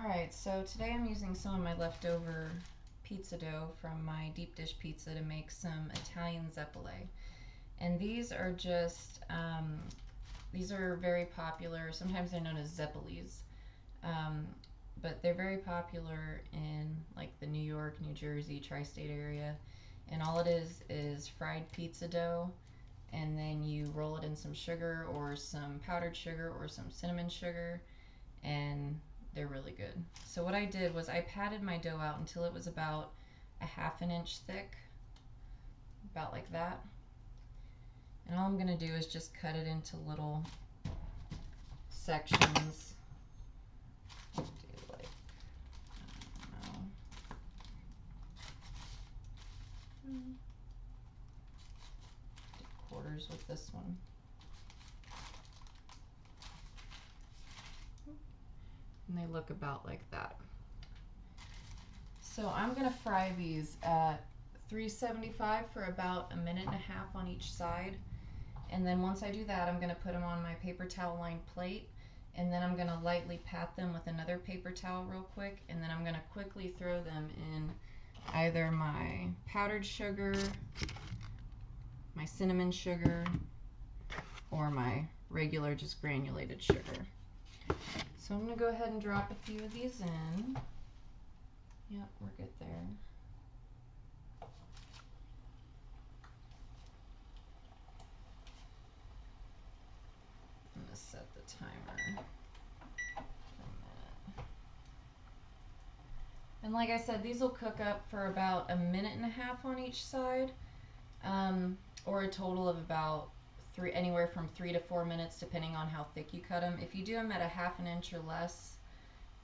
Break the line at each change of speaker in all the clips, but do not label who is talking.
Alright, so today I'm using some of my leftover pizza dough from my deep dish pizza to make some Italian Zeppole. And these are just, these are very popular. Sometimes they're known as Zeppoles. Um, but they're very popular in like the New York, New Jersey, tri-state area. And all it is fried pizza dough, and then you roll it in some sugar or some powdered sugar or some cinnamon sugar, and they're really good. So what I did was I patted my dough out until it was about a half an inch thick, about like that. And all I'm going to do is just cut it into little sections. Do like, I don't know, do quarters with this one. And they look about like that. So I'm going to fry these at 375 for about a minute and a half on each side. And then once I do that, I'm going to put them on my paper towel lined plate, and then I'm going to lightly pat them with another paper towel real quick, and then I'm going to quickly throw them in either my powdered sugar, my cinnamon sugar, or my regular just granulated sugar. So I'm going to go ahead and drop a few of these in. Yep, we're good there. I'm going to set the timer for a minute. And like I said, these will cook up for about a minute and a half on each side, or a total of about anywhere from 3 to 4 minutes, depending on how thick you cut them. If you do them at a half an inch or less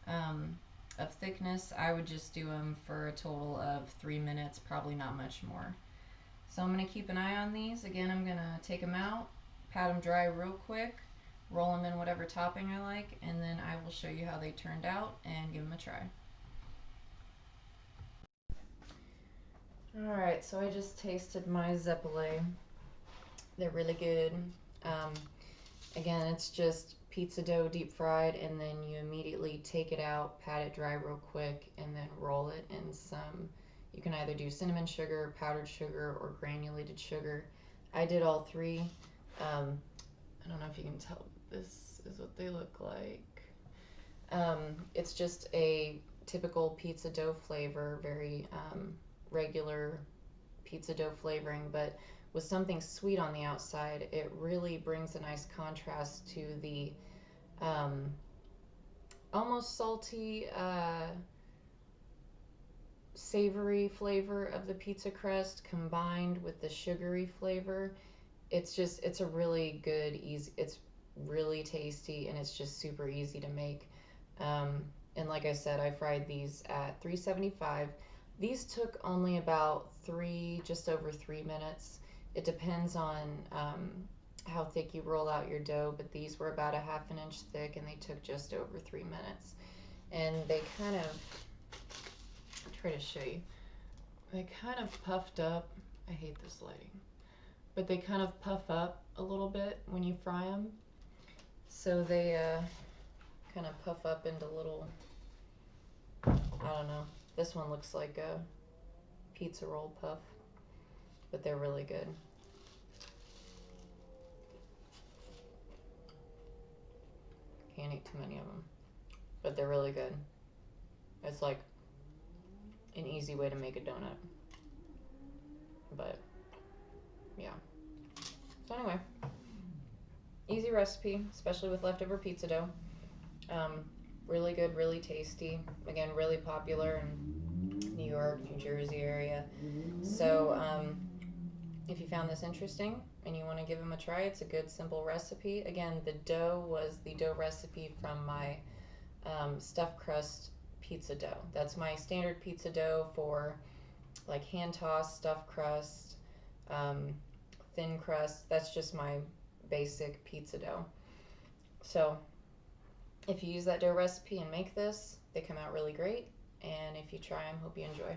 of thickness, I would just do them for a total of 3 minutes, probably not much more. So I'm going to keep an eye on these. Again, I'm going to take them out, pat them dry real quick, roll them in whatever topping I like, and then I will show you how they turned out and give them a try. Alright, so I just tasted my Zeppole. They're really good. Again, it's just pizza dough deep fried, and then you immediately take it out, pat it dry real quick, and then roll it in some, you can either do cinnamon sugar, powdered sugar, or granulated sugar. I did all three. I don't know if you can tell, this is what they look like. It's just a typical pizza dough flavor, very regular pizza dough flavoring, but with something sweet on the outside. It really brings a nice contrast to the almost salty, savory flavor of the pizza crust combined with the sugary flavor. It's a really good, easy, it's really tasty, and it's just super easy to make. And like I said, I fried these at 375. These took only about just over 3 minutes. It depends on how thick you roll out your dough, but these were about a half an inch thick, and they took just over 3 minutes. And they kind of, I'll try to show you, they kind of puffed up. I hate this lighting, but they kind of puff up a little bit when you fry them. So they kind of puff up into little, I don't know, this one looks like a pizza roll puff, but they're really good. Can't eat too many of them, but they're really good. It's like an easy way to make a donut, but yeah. So anyway, easy recipe, especially with leftover pizza dough. Really good, really tasty. Again, really popular in New York, New Jersey area. So if you found this interesting and you want to give them a try, it's a good, simple recipe. Again, the dough was the dough recipe from my stuffed crust pizza dough. That's my standard pizza dough for like hand tossed stuffed crust, thin crust. That's just my basic pizza dough. So if you use that dough recipe and make this, they come out really great. And if you try them, hope you enjoy.